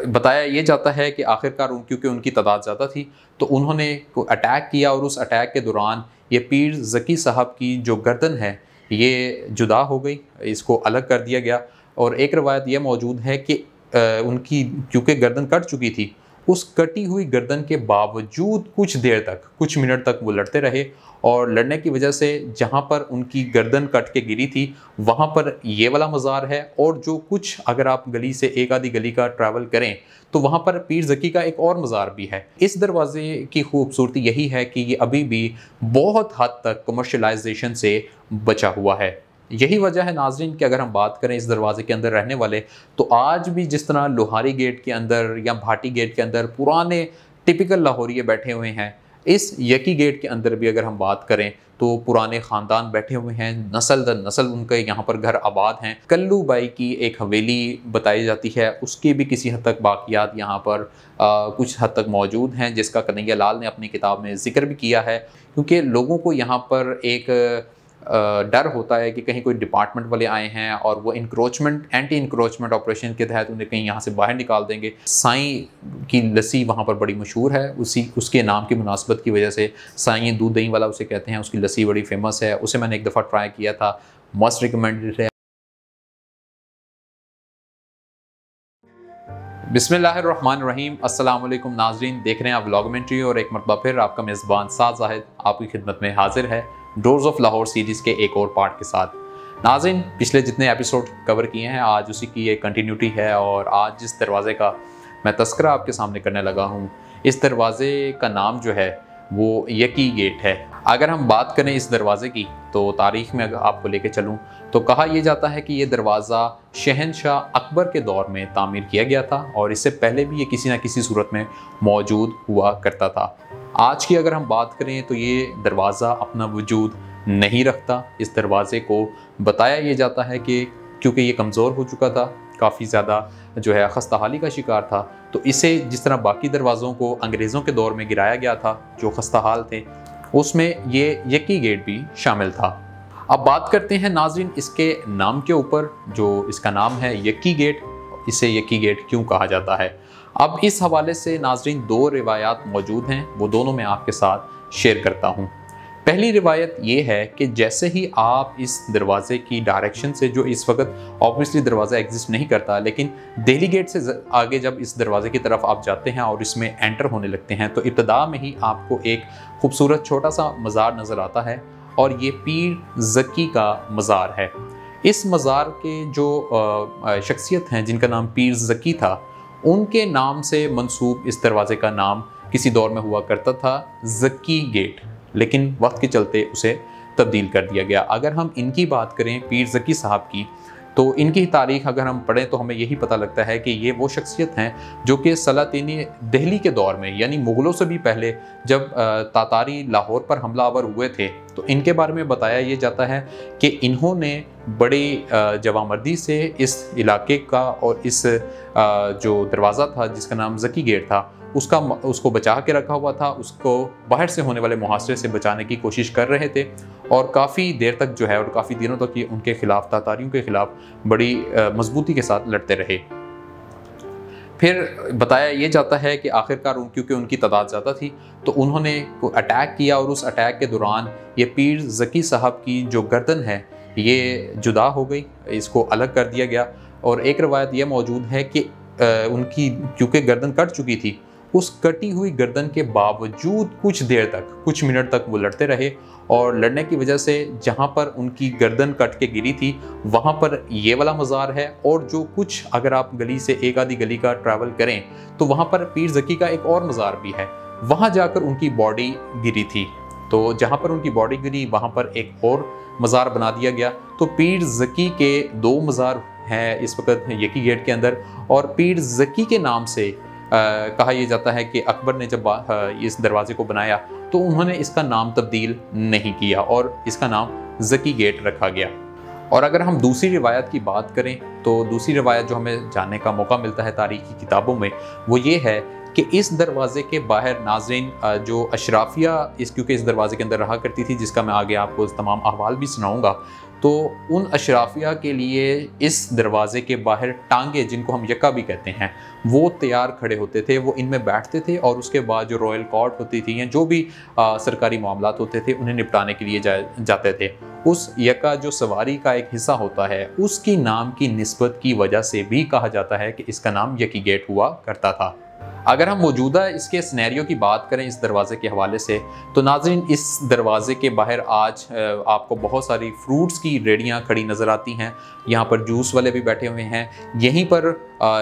बताया ये जाता है कि आखिरकार क्योंकि उनकी तादाद ज़्यादा थी तो उन्होंने अटैक किया और उस अटैक के दौरान ये पीर ज़की साहब की जो गर्दन है ये जुदा हो गई, इसको अलग कर दिया गया। और एक रवायत ये मौजूद है कि उनकी क्योंकि गर्दन कट चुकी थी, उस कटी हुई गर्दन के बावजूद कुछ देर तक, कुछ मिनट तक वो लड़ते रहे और लड़ने की वजह से जहाँ पर उनकी गर्दन कट के गिरी थी वहाँ पर ये वाला मज़ार है। और जो कुछ अगर आप गली से एक आधी गली का ट्रैवल करें तो वहाँ पर पीर ज़की का एक और मज़ार भी है। इस दरवाज़े की खूबसूरती यही है कि ये अभी भी बहुत हद तक कमर्शलाइजेशन से बचा हुआ है। यही वजह है नाज़रीन कि अगर हम बात करें इस दरवाज़े के अंदर रहने वाले, तो आज भी जिस तरह लोहारी गेट के अंदर या भाटी गेट के अंदर पुराने टिपिकल लाहौरिये बैठे हुए हैं, इस यकी गेट के अंदर भी अगर हम बात करें तो पुराने ख़ानदान बैठे हुए हैं, नस्ल दर नस्ल उनके यहाँ पर घर आबाद हैं। कल्लू बाई की एक हवेली बताई जाती है, उसकी भी किसी हद तक बाक़ियात यहाँ पर कुछ हद तक मौजूद हैं, जिसका कन्हैया लाल ने अपनी किताब में ज़िक्र भी किया है। क्योंकि लोगों को यहाँ पर एक डर होता है कि कहीं कोई डिपार्टमेंट वाले आए हैं और वो एंटी इंक्रोचमेंट ऑपरेशन के तहत उन्हें कहीं यहाँ से बाहर निकाल देंगे। साईं की लस्सी वहाँ पर बड़ी मशहूर है, उसके नाम की मुनासबत की वजह से साईं दूध दही वाला उसे कहते हैं, उसकी लस्सी बड़ी फेमस है। उसे मैंने एक दफ़ा ट्राई किया था, मस्ट रिकमेंडेड है। बिस्मिल्लाहिर्रहमानिर्रहीम। अस्सलाम वालेकुम नाज़रीन, देख रहे हैं आप व्लॉगमेंट्री और एक मरतबा फिर आपका मेज़बान साद ज़ाहिद आपकी खिदमत में हाजिर है डोर्स ऑफ लाहौर सीरीज़ के एक और पार्ट के साथ। नाज़रीन, पिछले जितने एपिसोड कवर किए हैं आज उसी की एक कंटिन्यूटी है और आज जिस दरवाज़े का मैं तस्करा आपके सामने करने लगा हूँ, इस दरवाज़े का नाम जो है वो यकी गेट है। अगर हम बात करें इस दरवाज़े की तो तारीख़ में अगर आपको लेके चलूँ तो कहा यह जाता है कि ये दरवाज़ा शहनशाह अकबर के दौर में तामीर किया गया था और इससे पहले भी ये किसी न किसी सूरत में मौजूद हुआ करता था। आज की अगर हम बात करें तो ये दरवाज़ा अपना वजूद नहीं रखता। इस दरवाज़े को बताया ये जाता है कि क्योंकि ये कमज़ोर हो चुका था, काफ़ी ज़्यादा जो है खस्ताहाली का शिकार था, तो इसे जिस तरह बाकी दरवाज़ों को अंग्रेज़ों के दौर में गिराया गया था जो खस्ताहाल थे, उसमें ये यकी गेट भी शामिल था। अब बात करते हैं नाज़रीन इसके नाम के ऊपर, जो इसका नाम है यकी गेट, इसे यकी गेट क्यों कहा जाता है। अब इस हवाले से नाज़रीन दो रिवायात मौजूद हैं, वो दोनों मैं आपके साथ शेयर करता हूँ। पहली रिवायत ये है कि जैसे ही आप इस दरवाज़े की डायरेक्शन से, जो इस वक्त ऑब्वियसली दरवाज़ा एग्जिस्ट नहीं करता, लेकिन दिल्ली गेट से आगे जब इस दरवाज़े की तरफ आप जाते हैं और इसमें एंटर होने लगते हैं तो इब्तदा में ही आपको एक खूबसूरत छोटा सा मज़ार नज़र आता है और ये पीर ज़की का मज़ार है। इस मज़ार के जो शख्सियत हैं जिनका नाम पीर ज़की था, उनके नाम से मंसूब इस दरवाज़े का नाम किसी दौर में हुआ करता था ज़की गेट, लेकिन वक्त के चलते उसे तब्दील कर दिया गया। अगर हम इनकी बात करें पीर ज़की साहब की, तो इनकी तारीख़ अगर हम पढ़ें तो हमें यही पता लगता है कि ये वो शख्सियत हैं जो कि सलातीनी दिल्ली के दौर में, यानी मुग़लों से भी पहले जब तातारी लाहौर पर हमलावर हुए थे, तो इनके बारे में बताया ये जाता है कि इन्होंने बड़ी जवामर्दी से इस इलाके का और इस जो दरवाज़ा था जिसका नाम ज़की गेट था उसको बचा के रखा हुआ था, उसको बाहर से होने वाले मुहासरे से बचाने की कोशिश कर रहे थे और काफ़ी देर तक जो है और काफ़ी दिनों तक ये उनके ख़िलाफ़, तातारियों के ख़िलाफ़ बड़ी मजबूती के साथ लड़ते रहे। फिर बताया ये जाता है कि आखिरकार क्योंकि उनकी तादाद ज़्यादा थी तो उन्होंने अटैक किया और उस अटैक के दौरान ये पीर ज़की साहब की जो गर्दन है ये जुदा हो गई, इसको अलग कर दिया गया। और एक रवायत ये मौजूद है कि उनकी क्योंकि गर्दन कट चुकी थी, उस कटी हुई गर्दन के बावजूद कुछ देर तक, कुछ मिनट तक वो लड़ते रहे और लड़ने की वजह से जहाँ पर उनकी गर्दन कट के गिरी थी वहाँ पर ये वाला मज़ार है। और जो कुछ अगर आप गली से एक आधी गली का ट्रैवल करें तो वहाँ पर पीर ज़की का एक और मज़ार भी है, वहाँ जाकर उनकी बॉडी गिरी थी। तो जहाँ पर उनकी बॉडी गिरी वहाँ पर एक और मज़ार बना दिया गया। तो पीर ज़की के दो मज़ार हैं इस वक्त यकी गेट के अंदर और पीर ज़की के नाम से कहा यह जाता है कि अकबर ने जब इस दरवाज़े को बनाया तो उन्होंने इसका नाम तब्दील नहीं किया और इसका नाम ज़की गेट रखा गया। और अगर हम दूसरी रिवायत की बात करें तो दूसरी रिवायत जो हमें जानने का मौका मिलता है तारीख़ी किताबों में, वो ये है कि इस दरवाज़े के बाहर नाज़रीन जो अशराफिया क्योंकि इस दरवाज़े के अंदर रहा करती थी, जिसका मैं आगे आपको तमाम अहवाल भी सुनाऊँगा, तो उन अशराफिया के लिए इस दरवाज़े के बाहर टांगे, जिनको हम यक्का भी कहते हैं, वो तैयार खड़े होते थे। वो इनमें बैठते थे और उसके बाद जो रॉयल कोर्ट होती थी या जो भी सरकारी मामलात होते थे उन्हें निपटाने के लिए जाते थे। उस यक्का जो सवारी का एक हिस्सा होता है, उसकी नाम की निस्बत की वजह से भी कहा जाता है कि इसका नाम यकी गेट हुआ करता था। अगर हम मौजूदा इसके सिनेरियो की बात करें इस दरवाज़े के हवाले से, तो नाज़रीन इस दरवाज़े के बाहर आज आपको बहुत सारी फ्रूट्स की रेडियाँ खड़ी नज़र आती हैं। यहाँ पर जूस वाले भी बैठे हुए हैं। यहीं पर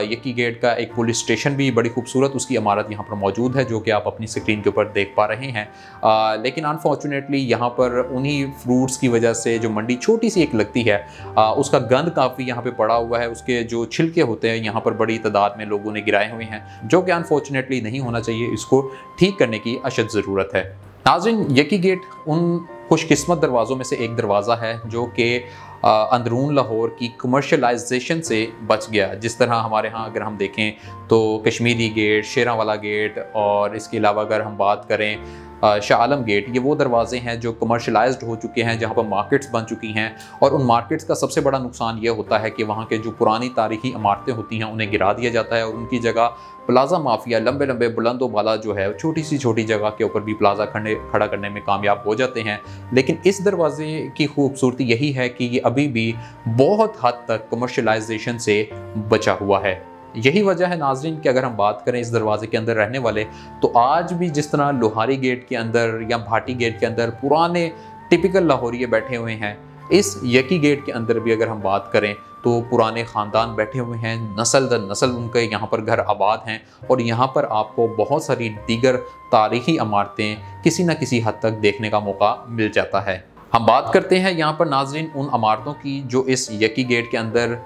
यकी गेट का एक पुलिस स्टेशन भी बड़ी खूबसूरत उसकी इमारत यहाँ पर मौजूद है, जो कि आप अपनी स्क्रीन के ऊपर देख पा रहे हैं। लेकिन अनफॉर्चुनेटली यहाँ पर उन्हीं फ्रूट्स की वजह से जो मंडी छोटी सी एक लगती है, उसका गंद काफ़ी यहाँ पे पड़ा हुआ है। उसके जो छिलके होते हैं यहाँ पर बड़ी तादाद में लोगों ने गिराए हुए हैं, जो कि अनफॉर्चुनेटली नहीं होना चाहिए। इसको ठीक करने की अशद ज़रूरत है। नाज़रीन, यकी गेट उन खुशकिस्मत दरवाज़ों में से एक दरवाज़ा है जो कि अंदरून लाहौर की कमर्शलाइजेशन से बच गया। जिस तरह हमारे यहाँ अगर हम देखें तो कश्मीरी गेट, शेरांवाला गेट, और इसके अलावा अगर हम बात करें शाह आलम गेट, ये वो दरवाजे हैं जो कमर्शलाइज्ड हो चुके हैं, जहाँ पर मार्केट्स बन चुकी हैं। और उन मार्केट्स का सबसे बड़ा नुकसान ये होता है कि वहाँ के जो पुरानी तारीखी इमारतें होती हैं उन्हें गिरा दिया जाता है और उनकी जगह प्लाजा माफिया लंबे लंबे बुलंदो बाला जो है छोटी सी छोटी जगह के ऊपर भी प्लाजा खड़ा करने में कामयाब हो जाते हैं। लेकिन इस दरवाजे की खूबसूरती यही है कि ये अभी भी बहुत हद तक कमर्शलाइजेशन से बचा हुआ है। यही वजह है नाजरीन कि अगर हम बात करें इस दरवाजे के अंदर रहने वाले, तो आज भी जिस तरह लोहारी गेट के अंदर या भाटी गेट के अंदर पुराने टिपिकल लाहौरिये बैठे हुए हैं, इस यकी गेट के अंदर भी अगर हम बात करें तो पुराने ख़ानदान बैठे हुए हैं, नस्ल दर नस्ल उनके यहाँ पर घर आबाद हैं। और यहाँ पर आपको बहुत सारी दीगर तारीख़ी इमारतें किसी न किसी हद तक देखने का मौका मिल जाता है। हम बात करते हैं यहाँ पर नाजरीन उन इमारतों की जो इस यकी गेट के अंदर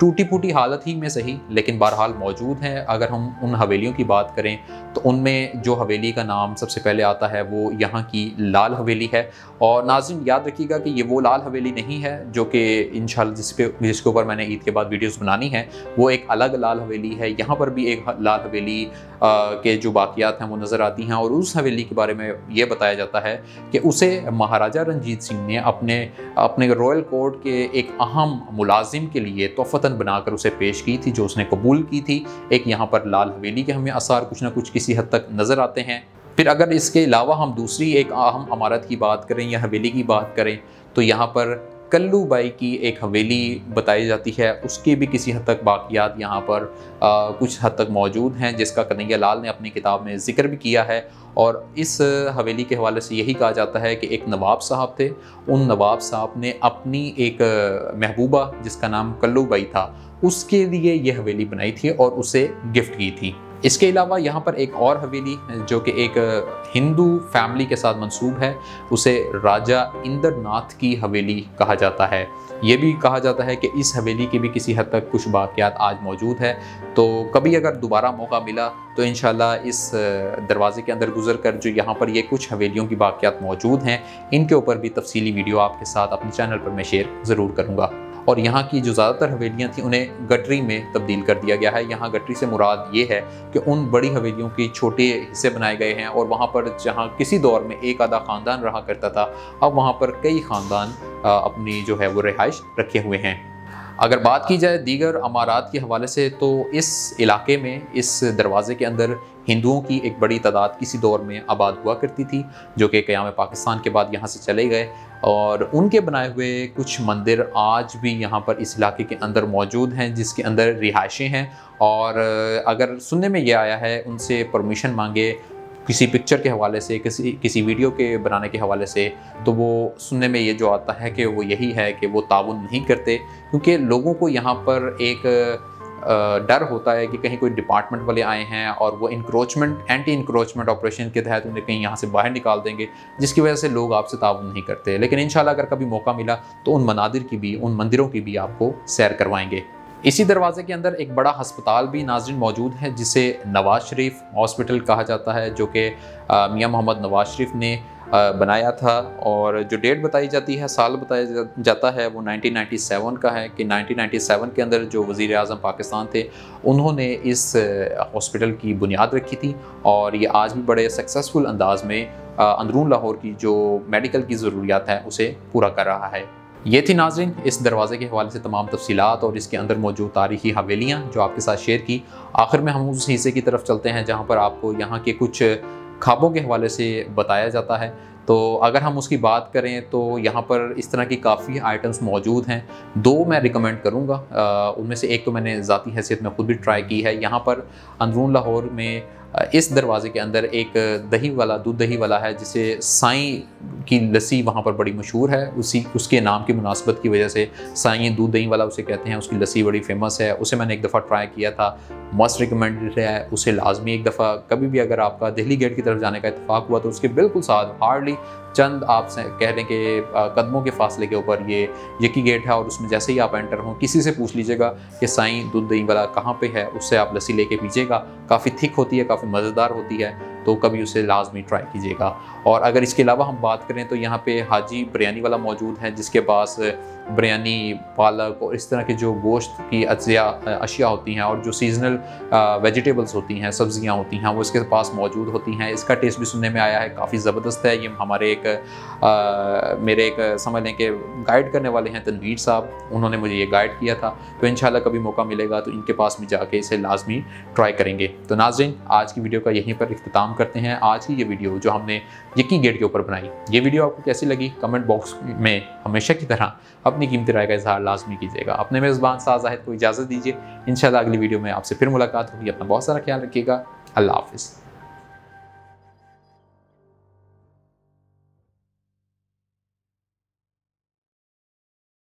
टूटी फूटी हालत ही में सही लेकिन बहरहाल मौजूद हैं। अगर हम उन हवेलियों की बात करें तो उनमें जो हवेली का नाम सबसे पहले आता है वो यहाँ की लाल हवेली है। और नाज़रीन याद रखिएगा कि ये वो लाल हवेली नहीं है जो कि इंशाल्लाह जिसके ऊपर मैंने ईद के बाद वीडियोस बनानी है, वो एक अलग लाल हवेली है। यहाँ पर भी एक लाल हवेली के जो बाक़ियात हैं वो नज़र आती हैं। और उस हवेली के बारे में ये बताया जाता है कि उसे महाराजा रंजीत सिंह ने अपने रॉयल कोर्ट के एक अहम मुलाजिम के लिए तोहफ़तन बनाकर उसे पेश की थी, जो उसने कबूल की थी। एक यहाँ पर लाल हवेली के हमें आसार कुछ ना कुछ किसी हद तक नज़र आते हैं। फिर अगर इसके अलावा हम दूसरी एक अहम इमारत की बात करें या हवेली की बात करें तो यहाँ पर कल्लू बाई की एक हवेली बताई जाती है। उसकी भी किसी हद तक बाक़ियात यहाँ पर कुछ हद तक मौजूद हैं, जिसका कन्हैया लाल ने अपनी किताब में ज़िक्र भी किया है। और इस हवेली के हवाले से यही कहा जाता है कि एक नवाब साहब थे, उन नवाब साहब ने अपनी एक महबूबा जिसका नाम कल्लू बाई था उसके लिए ये हवेली बनाई थी और उसे गिफ्ट की थी। इसके अलावा यहाँ पर एक और हवेली जो कि एक हिंदू फैमिली के साथ मंसूब है, उसे राजा इंद्रनाथ की हवेली कहा जाता है। ये भी कहा जाता है कि इस हवेली के भी किसी हद तक कुछ बाक़ियात आज मौजूद है। तो कभी अगर दोबारा मौका मिला तो इंशाल्लाह इस दरवाज़े के अंदर गुजर कर जो यहाँ पर ये कुछ हवेलियों की बाक़ियात मौजूद हैं, इनके ऊपर भी तफसीली वीडियो आपके साथ अपने चैनल पर मैं शेयर ज़रूर करूँगा। और यहाँ की जो ज़्यादातर हवेलियाँ थी उन्हें गटरी में तब्दील कर दिया गया है। यहाँ गटरी से मुराद ये है कि उन बड़ी हवेलियों की छोटे हिस्से बनाए गए हैं और वहाँ पर जहाँ किसी दौर में एक आधा ख़ानदान रहा करता था, अब वहाँ पर कई ख़ानदान अपनी जो है वो रिहाइश रखे हुए हैं। अगर बात की जाए दीगर अमारात के हवाले से तो इस इलाके में, इस दरवाज़े के अंदर हिंदुओं की एक बड़ी तादाद किसी दौर में आबाद हुआ करती थी, जो कि क़याम पाकिस्तान के बाद यहाँ से चले गए। और उनके बनाए हुए कुछ मंदिर आज भी यहाँ पर इस इलाके के अंदर मौजूद हैं, जिसके अंदर रिहाइशें हैं। और अगर सुनने में ये आया है उनसे परमिशन मांगे किसी पिक्चर के हवाले से, किसी वीडियो के बनाने के हवाले से, तो वो सुनने में ये जो आता है कि वो यही है कि वो ताउन नहीं करते, क्योंकि लोगों को यहाँ पर एक डर होता है कि कहीं कोई डिपार्टमेंट वाले आए हैं और वो एंटी इंक्रोचमेंट ऑपरेशन के तहत उन्हें कहीं यहाँ से बाहर निकाल देंगे, जिसकी वजह से लोग आपसे ताउन नहीं करते। लेकिन इंशाल्लाह अगर कभी मौका मिला तो उन मनादिर की भी, उन मंदिरों की भी आपको सैर करवाएंगे। इसी दरवाजे के अंदर एक बड़ा हस्पताल भी नाज़रीन मौजूद है, जिसे नवाज शरीफ हॉस्पिटल कहा जाता है, जो कि मियां मोहम्मद नवाज शरीफ ने बनाया था। और जो डेट बताई जाती है, साल बताया जाता है, वो 1997 का है कि 1997 के अंदर जो वज़ीर आज़म पाकिस्तान थे उन्होंने इस हॉस्पिटल की बुनियाद रखी थी। और ये आज भी बड़े सक्सेसफुल अंदाज में अंदरून लाहौर की जो मेडिकल की ज़रूरियात हैं उसे पूरा कर रहा है। ये थी नाज़रीन इस दरवाज़े के हवाले से तमाम तफसीलात और इसके अंदर मौजूद तारीख़ी हवेलियाँ जो आपके साथ शेयर की। आखिर में हम उस हिस्से की तरफ चलते हैं जहाँ पर आपको यहाँ के कुछ ख्वाबों के हवाले से बताया जाता है। तो अगर हम उसकी बात करें तो यहाँ पर इस तरह की काफ़ी आइटम्स मौजूद हैं। 2 मैं रिकमेंड करूँगा, उनमें से एक तो मैंने ज़ाती हैसियत में खुद भी ट्राई की है। यहाँ पर अंदरून लाहौर में इस दरवाज़े के अंदर एक दही वाला, दूध दही वाला है जिसे साईं की लस्सी वहाँ पर बड़ी मशहूर है। उसके नाम की मुनासबत की वजह से साईं दूध दही वाला उसे कहते हैं। उसकी लस्सी बड़ी फेमस है। उसे मैंने एक दफ़ा ट्राई किया था, मस्ट रिकमेंडेड है। उसे लाजमी एक दफ़ा कभी भी अगर आपका दिल्ली गेट की तरफ जाने का इत्तेफाक हुआ तो उसके बिल्कुल साथ हार्डली चंद आप कह लें कि कदमों के फासले के ऊपर ये यकी गेट है और उसमें जैसे ही आप एंटर हों किसी से पूछ लीजिएगा कि साईं दूध दही वाला कहाँ पे है, उससे आप लस्सी लेके पीजिएगा। काफ़ी थिक होती है, काफ़ी मज़ेदार होती है, तो कभी उसे लाजमी ट्राई कीजिएगा। और अगर इसके अलावा हम बात करें तो यहाँ पे हाजी बिरयानी वाला मौजूद है जिसके पास बिरयानी, पालक और इस तरह के जो गोश्त की अशिया होती हैं और जो सीजनल वेजिटेबल्स होती हैं, सब्जियाँ होती हैं, वो इसके पास मौजूद होती हैं। इसका टेस्ट भी सुनने में आया है काफ़ी ज़बरदस्त है। ये हमारे मेरे एक समझ लें कि गाइड करने वाले हैं तनवीर साहब, उन्होंने मुझे ये गाइड किया था। तो इंशाल्लाह कभी मौका मिलेगा तो इनके पास भी जाके इसे लाजमी ट्राई करेंगे। तो नाज़रीन आज की वीडियो का यहीं पर इख्तिताम करते हैं। आज की ये वीडियो जो हमने यकी गेट के ऊपर बनाई, ये वीडियो आपको कैसी लगी कमेंट बॉक्स में हमेशा की तरह अपनी कीमती राय का इजहार लाजमी कीजिएगा। अपने मेज़बान साज़ ज़ाहिद को इजाज़त दीजिए। इंशाल्लाह अगली वीडियो में आपसे फिर मुलाकात होगी। अपना बहुत सारा ख्याल रखिएगा। अल्लाह हाफ़िज़।